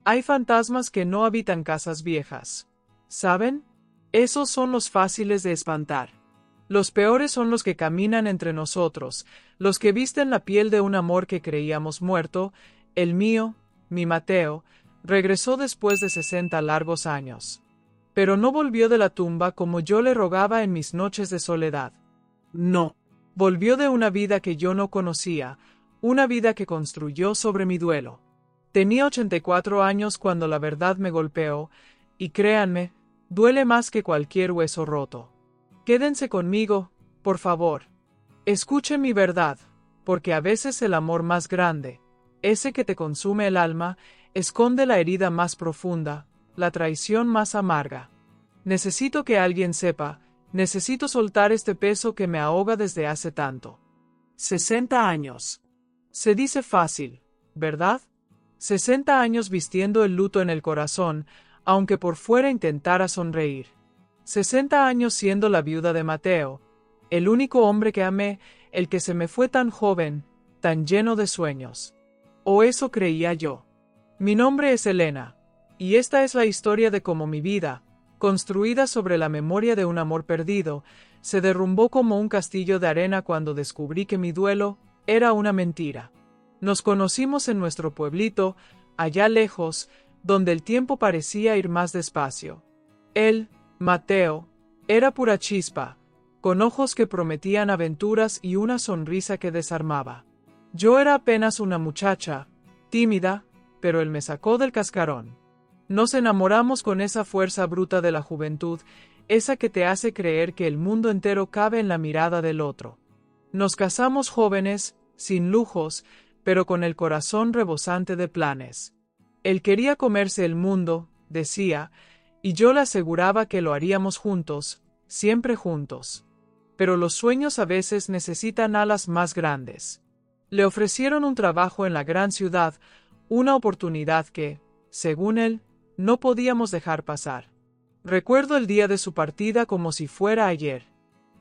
Hay fantasmas que no habitan casas viejas. ¿Saben? Esos son los fáciles de espantar. Los peores son los que caminan entre nosotros, los que visten la piel de un amor que creíamos muerto. El mío, mi Mateo, regresó después de 60 largos años. Pero no volvió de la tumba como yo le rogaba en mis noches de soledad. No. Volvió de una vida que yo no conocía, una vida que construyó sobre mi duelo. Tenía 84 años cuando la verdad me golpeó, y créanme, duele más que cualquier hueso roto. Quédense conmigo, por favor. Escuchen mi verdad, porque a veces el amor más grande, ese que te consume el alma, esconde la herida más profunda, la traición más amarga. Necesito que alguien sepa, necesito soltar este peso que me ahoga desde hace tanto. 60 años. Se dice fácil, ¿verdad? 60 años vistiendo el luto en el corazón, aunque por fuera intentara sonreír. 60 años siendo la viuda de Mateo, el único hombre que amé, el que se me fue tan joven, tan lleno de sueños. O eso creía yo. Mi nombre es Elena, y esta es la historia de cómo mi vida, construida sobre la memoria de un amor perdido, se derrumbó como un castillo de arena cuando descubrí que mi duelo era una mentira. Nos conocimos en nuestro pueblito, allá lejos, donde el tiempo parecía ir más despacio. Él, Mateo, era pura chispa, con ojos que prometían aventuras y una sonrisa que desarmaba. Yo era apenas una muchacha, tímida, pero él me sacó del cascarón. Nos enamoramos con esa fuerza bruta de la juventud, esa que te hace creer que el mundo entero cabe en la mirada del otro. Nos casamos jóvenes, sin lujos, pero con el corazón rebosante de planes. Él quería comerse el mundo, decía, y yo le aseguraba que lo haríamos juntos, siempre juntos. Pero los sueños a veces necesitan alas más grandes. Le ofrecieron un trabajo en la gran ciudad, una oportunidad que, según él, no podíamos dejar pasar. Recuerdo el día de su partida como si fuera ayer.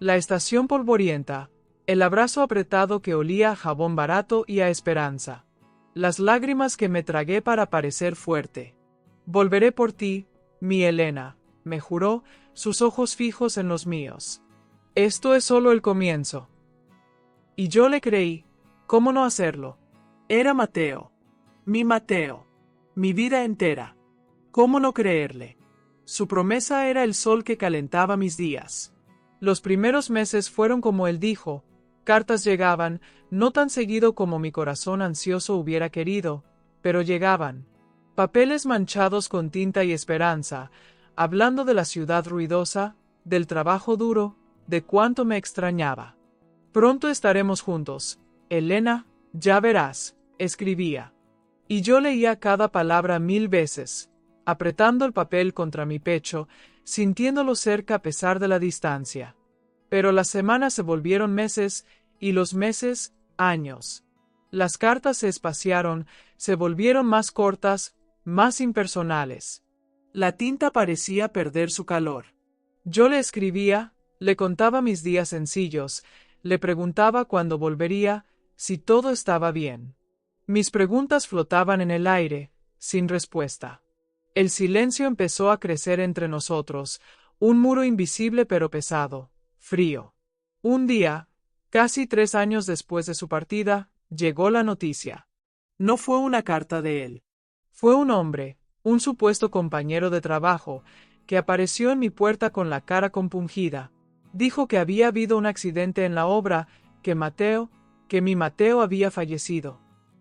La estación polvorienta, el abrazo apretado que olía a jabón barato y a esperanza. Las lágrimas que me tragué para parecer fuerte. Volveré por ti, mi Elena, me juró, sus ojos fijos en los míos. Esto es solo el comienzo. Y yo le creí. ¿Cómo no hacerlo? Era Mateo. Mi vida entera. ¿Cómo no creerle? Su promesa era el sol que calentaba mis días. Los primeros meses fueron como él dijo, cartas llegaban, no tan seguido como mi corazón ansioso hubiera querido, pero llegaban. Papeles manchados con tinta y esperanza, hablando de la ciudad ruidosa, del trabajo duro, de cuánto me extrañaba. Pronto estaremos juntos, Elena, ya verás, escribía. Y yo leía cada palabra 1000 veces, apretando el papel contra mi pecho, sintiéndolo cerca a pesar de la distancia. Pero las semanas se volvieron meses, y los meses, años. Las cartas se espaciaron, se volvieron más cortas, más impersonales. La tinta parecía perder su calor. Yo le escribía, le contaba mis días sencillos, le preguntaba cuándo volvería, si todo estaba bien. Mis preguntas flotaban en el aire, sin respuesta. El silencio empezó a crecer entre nosotros, un muro invisible pero pesado, frío. Un día, casi 3 años después de su partida, llegó la noticia. No fue una carta de él. Fue un hombre, un supuesto compañero de trabajo, que apareció en mi puerta con la cara compungida. Dijo que había habido un accidente en la obra, que mi Mateo había fallecido.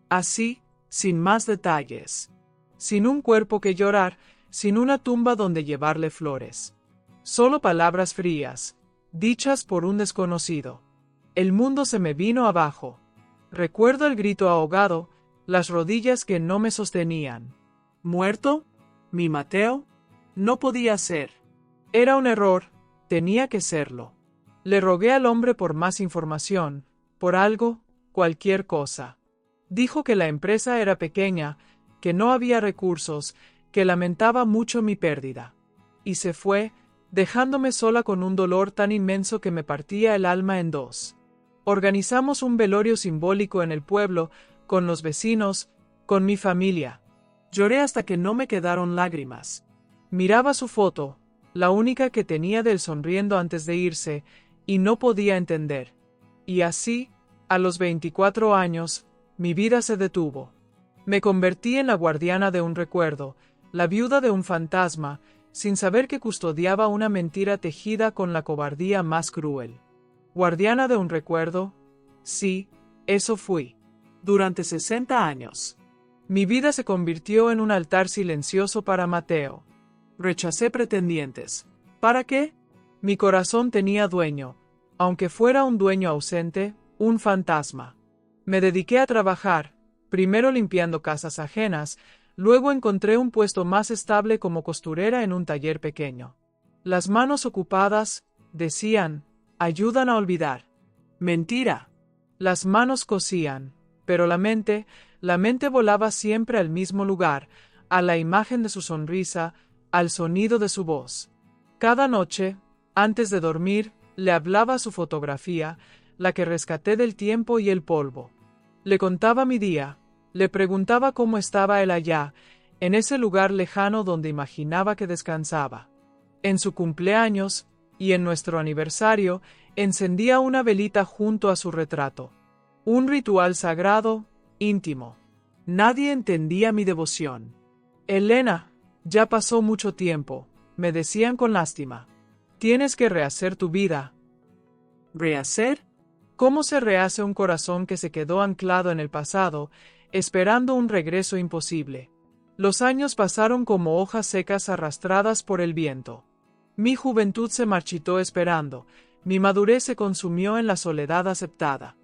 Así, sin más detalles. Sin un cuerpo que llorar, sin una tumba donde llevarle flores. Solo palabras frías, dichas por un desconocido. El mundo se me vino abajo. Recuerdo el grito ahogado, las rodillas que no me sostenían. ¿Muerto? ¿Mi Mateo? No podía ser. Era un error, tenía que serlo. Le rogué al hombre por más información, por algo, cualquier cosa. Dijo que la empresa era pequeña, que no había recursos, que lamentaba mucho mi pérdida. Y se fue, dejándome sola con un dolor tan inmenso que me partía el alma en dos. Organizamos un velorio simbólico en el pueblo, con los vecinos, con mi familia. Lloré hasta que no me quedaron lágrimas. Miraba su foto, la única que tenía de él sonriendo antes de irse, y no podía entender. Y así, a los 24 años, mi vida se detuvo. Me convertí en la guardiana de un recuerdo, la viuda de un fantasma, sin saber que custodiaba una mentira tejida con la cobardía más cruel. ¿Guardiana de un recuerdo? Sí, eso fui. Durante 60 años. Mi vida se convirtió en un altar silencioso para Mateo. Rechacé pretendientes. ¿Para qué? Mi corazón tenía dueño, aunque fuera un dueño ausente, un fantasma. Me dediqué a trabajar, primero limpiando casas ajenas, luego encontré un puesto más estable como costurera en un taller pequeño. Las manos ocupadas, decían, ayudan a olvidar. Mentira. Las manos cosían, pero la mente volaba siempre al mismo lugar, a la imagen de su sonrisa, al sonido de su voz. Cada noche, antes de dormir, le hablaba su fotografía, la que rescaté del tiempo y el polvo. Le contaba mi día, le preguntaba cómo estaba él allá, en ese lugar lejano donde imaginaba que descansaba. En su cumpleaños, y en nuestro aniversario, encendía una velita junto a su retrato. Un ritual sagrado, íntimo. Nadie entendía mi devoción. Elena, ya pasó mucho tiempo, me decían con lástima. Tienes que rehacer tu vida. ¿Rehacer? ¿Cómo se rehace un corazón que se quedó anclado en el pasado, esperando un regreso imposible? Los años pasaron como hojas secas arrastradas por el viento. Mi juventud se marchitó esperando, mi madurez se consumió en la soledad aceptada.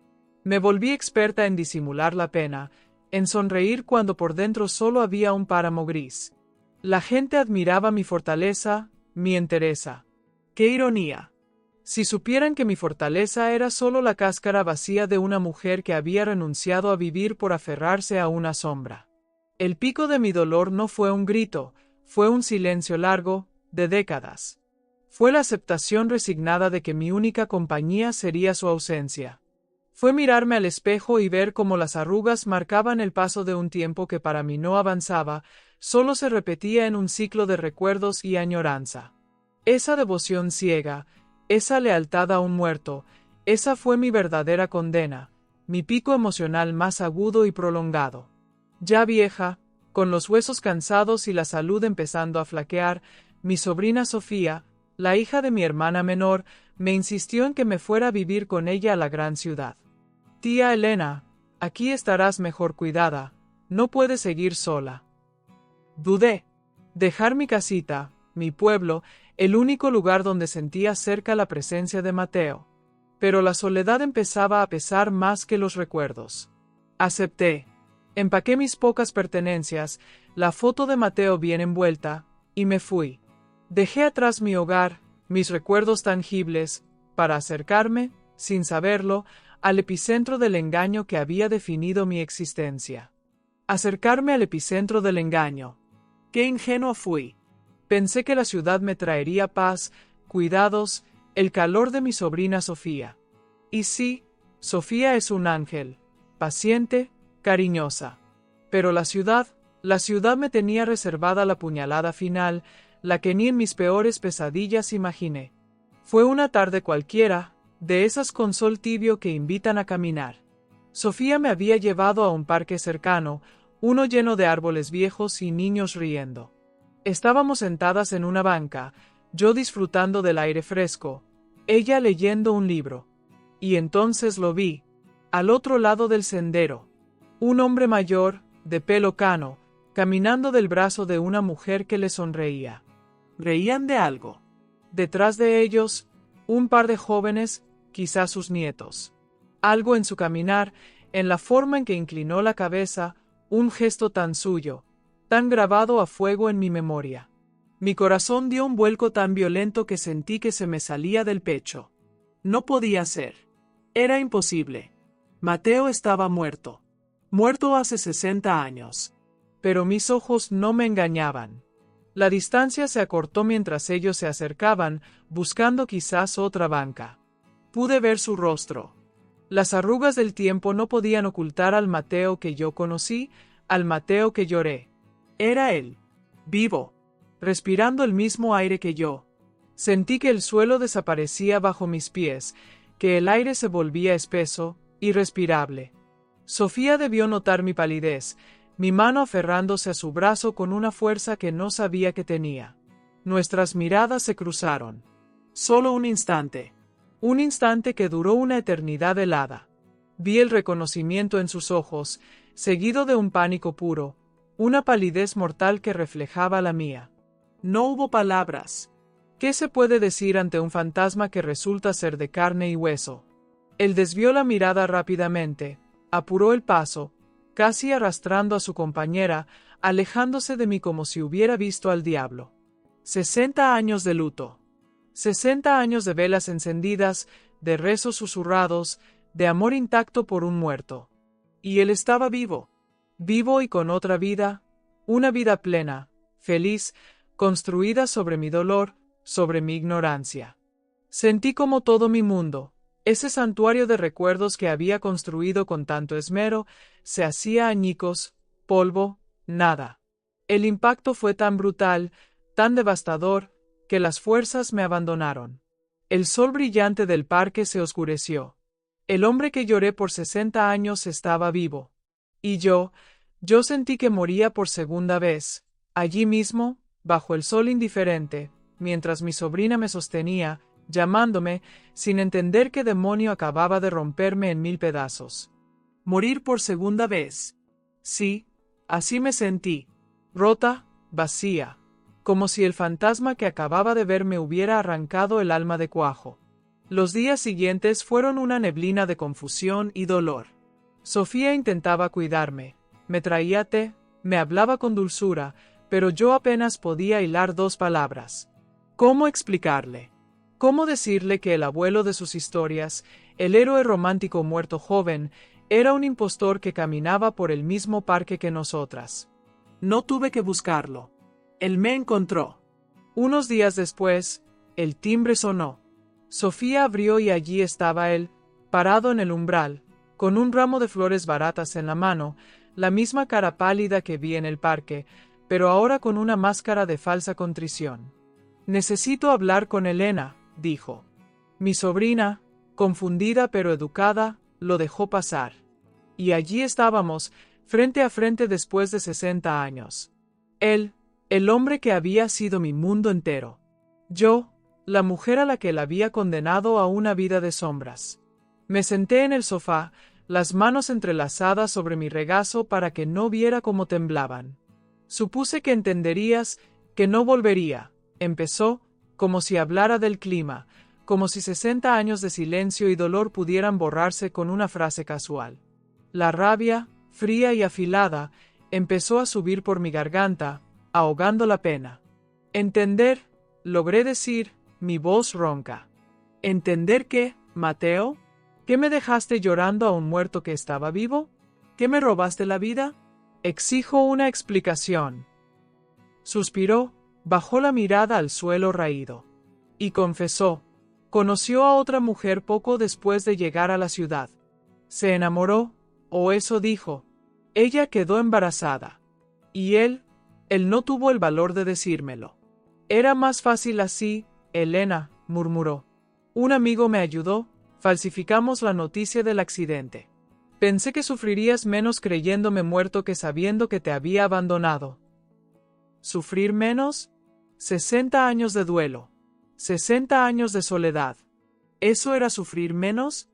Me volví experta en disimular la pena, en sonreír cuando por dentro solo había un páramo gris. La gente admiraba mi fortaleza, mi entereza. ¡Qué ironía! Si supieran que mi fortaleza era solo la cáscara vacía de una mujer que había renunciado a vivir por aferrarse a una sombra. El pico de mi dolor no fue un grito, fue un silencio largo, de décadas. Fue la aceptación resignada de que mi única compañía sería su ausencia. Fue mirarme al espejo y ver cómo las arrugas marcaban el paso de un tiempo que para mí no avanzaba, solo se repetía en un ciclo de recuerdos y añoranza. Esa devoción ciega, esa lealtad a un muerto, esa fue mi verdadera condena, mi pico emocional más agudo y prolongado. Ya vieja, con los huesos cansados y la salud empezando a flaquear, mi sobrina Sofía, la hija de mi hermana menor, me insistió en que me fuera a vivir con ella a la gran ciudad. Tía Elena, aquí estarás mejor cuidada, no puedes seguir sola. Dudé. Dejar mi casita, mi pueblo, el único lugar donde sentía cerca la presencia de Mateo. Pero la soledad empezaba a pesar más que los recuerdos. Acepté. Empaqué mis pocas pertenencias, la foto de Mateo bien envuelta, y me fui. Dejé atrás mi hogar, mis recuerdos tangibles, para acercarme, sin saberlo, al epicentro del engaño que había definido mi existencia. Acercarme al epicentro del engaño. ¡Qué ingenuo fui! Pensé que la ciudad me traería paz, cuidados, el calor de mi sobrina Sofía. Y sí, Sofía es un ángel, paciente, cariñosa. Pero la ciudad me tenía reservada la puñalada final, la que ni en mis peores pesadillas imaginé. Fue una tarde cualquiera, de esas con sol tibio que invitan a caminar. Sofía me había llevado a un parque cercano, uno lleno de árboles viejos y niños riendo. Estábamos sentadas en una banca, yo disfrutando del aire fresco, ella leyendo un libro. Y entonces lo vi, al otro lado del sendero. Un hombre mayor, de pelo cano, caminando del brazo de una mujer que le sonreía. Reían de algo. Detrás de ellos, un par de jóvenes, quizás sus nietos. Algo en su caminar, en la forma en que inclinó la cabeza, un gesto tan suyo, tan grabado a fuego en mi memoria. Mi corazón dio un vuelco tan violento que sentí que se me salía del pecho. No podía ser. Era imposible. Mateo estaba muerto. Muerto hace 60 años. Pero mis ojos no me engañaban. La distancia se acortó mientras ellos se acercaban, buscando quizás otra banca. Pude ver su rostro. Las arrugas del tiempo no podían ocultar al Mateo que yo conocí, al Mateo que lloré. Era él, vivo, respirando el mismo aire que yo. Sentí que el suelo desaparecía bajo mis pies, que el aire se volvía espeso, irrespirable. Sofía debió notar mi palidez, mi mano aferrándose a su brazo con una fuerza que no sabía que tenía. Nuestras miradas se cruzaron. Solo un instante que duró una eternidad helada. Vi el reconocimiento en sus ojos, seguido de un pánico puro, una palidez mortal que reflejaba la mía. No hubo palabras. ¿Qué se puede decir ante un fantasma que resulta ser de carne y hueso? Él desvió la mirada rápidamente, apuró el paso, casi arrastrando a su compañera, alejándose de mí como si hubiera visto al diablo. 60 años de luto. 60 años de velas encendidas, de rezos susurrados, de amor intacto por un muerto. Y él estaba vivo. Vivo y con otra vida, una vida plena, feliz, construida sobre mi dolor, sobre mi ignorancia. Sentí como todo mi mundo, ese santuario de recuerdos que había construido con tanto esmero, se hacía añicos, polvo, nada. El impacto fue tan brutal, tan devastador, que las fuerzas me abandonaron. El sol brillante del parque se oscureció. El hombre que lloré por 60 años estaba vivo. Y yo sentí que moría por segunda vez, allí mismo, bajo el sol indiferente, mientras mi sobrina me sostenía, llamándome, sin entender qué demonio acababa de romperme en 1000 pedazos. Morir por segunda vez. Sí, así me sentí, rota, vacía, como si el fantasma que acababa de ver me hubiera arrancado el alma de cuajo. Los días siguientes fueron una neblina de confusión y dolor. Sofía intentaba cuidarme, me traía té, me hablaba con dulzura, pero yo apenas podía hilar 2 palabras. ¿Cómo explicarle? ¿Cómo decirle que el abuelo de sus historias, el héroe romántico muerto joven, era un impostor que caminaba por el mismo parque que nosotras? No tuve que buscarlo. Él me encontró. Unos días después, el timbre sonó. Sofía abrió y allí estaba él, parado en el umbral, con un ramo de flores baratas en la mano, la misma cara pálida que vi en el parque, pero ahora con una máscara de falsa contrición. Necesito hablar con Elena, dijo. Mi sobrina, confundida pero educada, lo dejó pasar. Y allí estábamos, frente a frente después de 60 años. Él, el hombre que había sido mi mundo entero. Yo, la mujer a la que él había condenado a una vida de sombras. Me senté en el sofá, las manos entrelazadas sobre mi regazo para que no viera cómo temblaban. Supuse que entenderías, que no volvería. Empezó, como si hablara del clima, como si 60 años de silencio y dolor pudieran borrarse con una frase casual. La rabia, fría y afilada, empezó a subir por mi garganta, ahogando la pena. Entender, logré decir, mi voz ronca. ¿Entender qué, Mateo? ¿Qué me dejaste llorando a un muerto que estaba vivo? ¿Qué me robaste la vida? Exijo una explicación. Suspiró, bajó la mirada al suelo raído. Y confesó. Conoció a otra mujer poco después de llegar a la ciudad. Se enamoró, o eso dijo. Ella quedó embarazada. Y él no tuvo el valor de decírmelo. Era más fácil así, Elena, murmuró. Un amigo me ayudó, falsificamos la noticia del accidente. Pensé que sufrirías menos creyéndome muerto que sabiendo que te había abandonado. ¿Sufrir menos? 60 años de duelo. 60 años de soledad. ¿Eso era sufrir menos?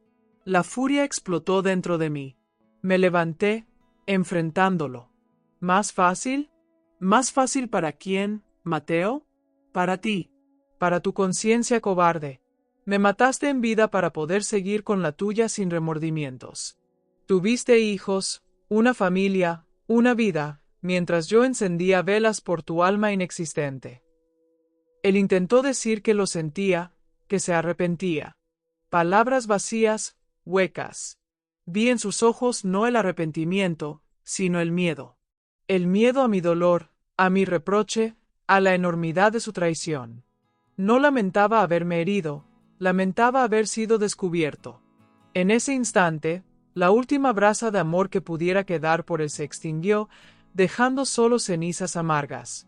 La furia explotó dentro de mí. Me levanté, enfrentándolo. ¿Más fácil? ¿Más fácil para quién, Mateo? Para ti. Para tu conciencia cobarde. Me mataste en vida para poder seguir con la tuya sin remordimientos. Tuviste hijos, una familia, una vida, mientras yo encendía velas por tu alma inexistente. Él intentó decir que lo sentía, que se arrepentía. Palabras vacías, huecas. Vi en sus ojos no el arrepentimiento, sino el miedo. El miedo a mi dolor, a mi reproche, a la enormidad de su traición. No lamentaba haberme herido, lamentaba haber sido descubierto. En ese instante, la última brasa de amor que pudiera quedar por él se extinguió, dejando solo cenizas amargas.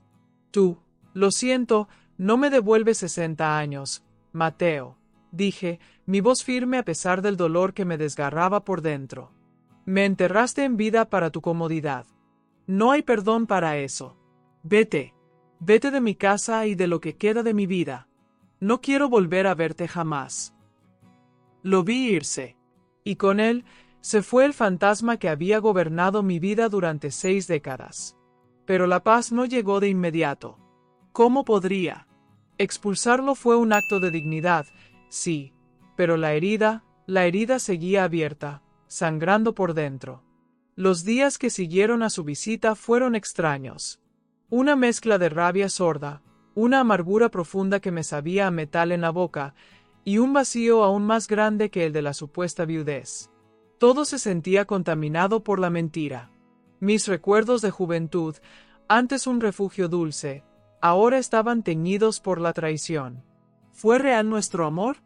Tú, lo siento, no me devuelves 60 años, Mateo, dije, mi voz firme a pesar del dolor que me desgarraba por dentro. Me enterraste en vida para tu comodidad. No hay perdón para eso. Vete. Vete de mi casa y de lo que queda de mi vida. No quiero volver a verte jamás. Lo vi irse. Y con él, se fue el fantasma que había gobernado mi vida durante 6 décadas. Pero la paz no llegó de inmediato. ¿Cómo podría? Expulsarlo fue un acto de dignidad, sí, pero la herida seguía abierta, sangrando por dentro. Los días que siguieron a su visita fueron extraños. Una mezcla de rabia sorda, una amargura profunda que me sabía a metal en la boca, y un vacío aún más grande que el de la supuesta viudez. Todo se sentía contaminado por la mentira. Mis recuerdos de juventud, antes un refugio dulce, ahora estaban teñidos por la traición. ¿Fue real nuestro amor?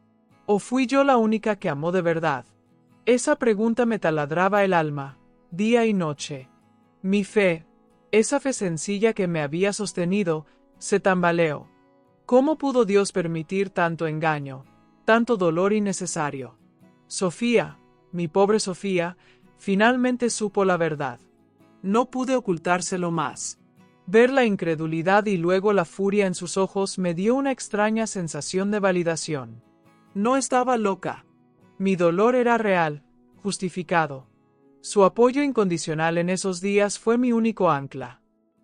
¿O fui yo la única que amó de verdad? Esa pregunta me taladraba el alma, día y noche. Mi fe, esa fe sencilla que me había sostenido, se tambaleó. ¿Cómo pudo Dios permitir tanto engaño, tanto dolor innecesario? Sofía, mi pobre Sofía, finalmente supo la verdad. No pude ocultárselo más. Ver la incredulidad y luego la furia en sus ojos me dio una extraña sensación de validación. No estaba loca. Mi dolor era real, justificado. Su apoyo incondicional en esos días fue mi único ancla.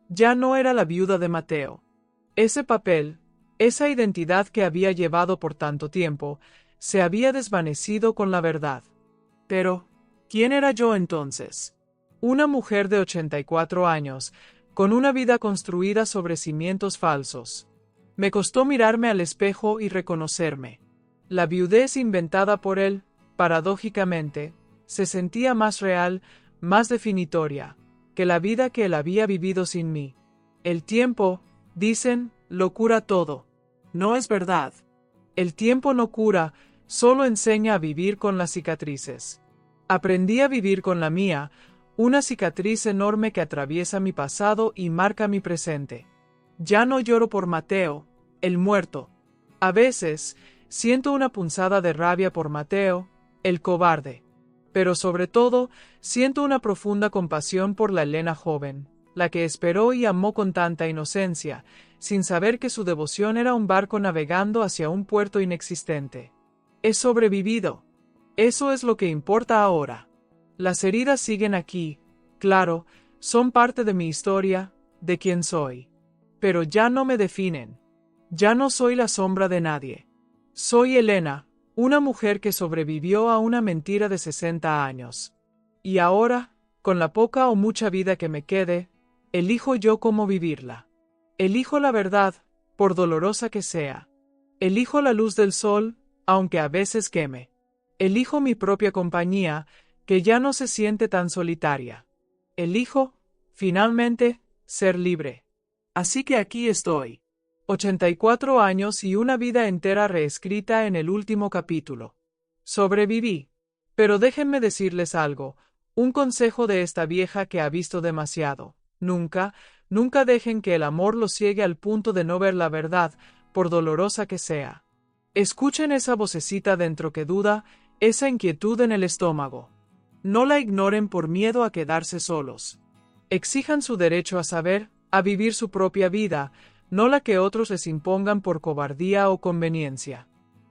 Ya no era la viuda de Mateo. Ese papel, esa identidad que había llevado por tanto tiempo, se había desvanecido con la verdad. Pero, ¿quién era yo entonces? Una mujer de 84 años, con una vida construida sobre cimientos falsos. Me costó mirarme al espejo y reconocerme. La viudez inventada por él, paradójicamente, se sentía más real, más definitoria, que la vida que él había vivido sin mí. El tiempo, dicen, lo cura todo. No es verdad. El tiempo no cura, solo enseña a vivir con las cicatrices. Aprendí a vivir con la mía, una cicatriz enorme que atraviesa mi pasado y marca mi presente. Ya no lloro por Mateo, el muerto. A veces, siento una punzada de rabia por Mateo, el cobarde. Pero sobre todo, siento una profunda compasión por la Elena joven, la que esperó y amó con tanta inocencia, sin saber que su devoción era un barco navegando hacia un puerto inexistente. He sobrevivido. Eso es lo que importa ahora. Las heridas siguen aquí, claro, son parte de mi historia, de quién soy. Pero ya no me definen. Ya no soy la sombra de nadie. Soy Elena, una mujer que sobrevivió a una mentira de 60 años. Y ahora, con la poca o mucha vida que me quede, elijo yo cómo vivirla. Elijo la verdad, por dolorosa que sea. Elijo la luz del sol, aunque a veces queme. Elijo mi propia compañía, que ya no se siente tan solitaria. Elijo, finalmente, ser libre. Así que aquí estoy. 84 años y una vida entera reescrita en el último capítulo. Sobreviví. Pero déjenme decirles algo, un consejo de esta vieja que ha visto demasiado. Nunca, nunca dejen que el amor los ciegue al punto de no ver la verdad, por dolorosa que sea. Escuchen esa vocecita dentro que duda, esa inquietud en el estómago. No la ignoren por miedo a quedarse solos. Exijan su derecho a saber, a vivir su propia vida, no la que otros les impongan por cobardía o conveniencia.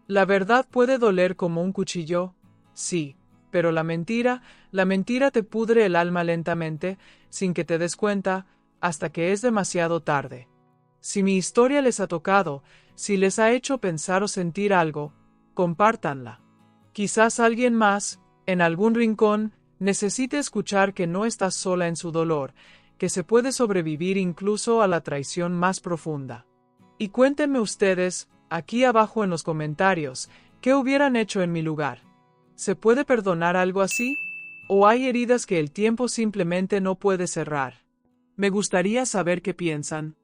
La verdad puede doler como un cuchillo, sí, pero la mentira te pudre el alma lentamente, sin que te des cuenta, hasta que es demasiado tarde. Si mi historia les ha tocado, si les ha hecho pensar o sentir algo, compártanla. Quizás alguien más, en algún rincón, necesite escuchar que no estás sola en su dolor, que se puede sobrevivir incluso a la traición más profunda. Y cuéntenme ustedes, aquí abajo en los comentarios, ¿qué hubieran hecho en mi lugar? ¿Se puede perdonar algo así? ¿O hay heridas que el tiempo simplemente no puede cerrar? Me gustaría saber qué piensan.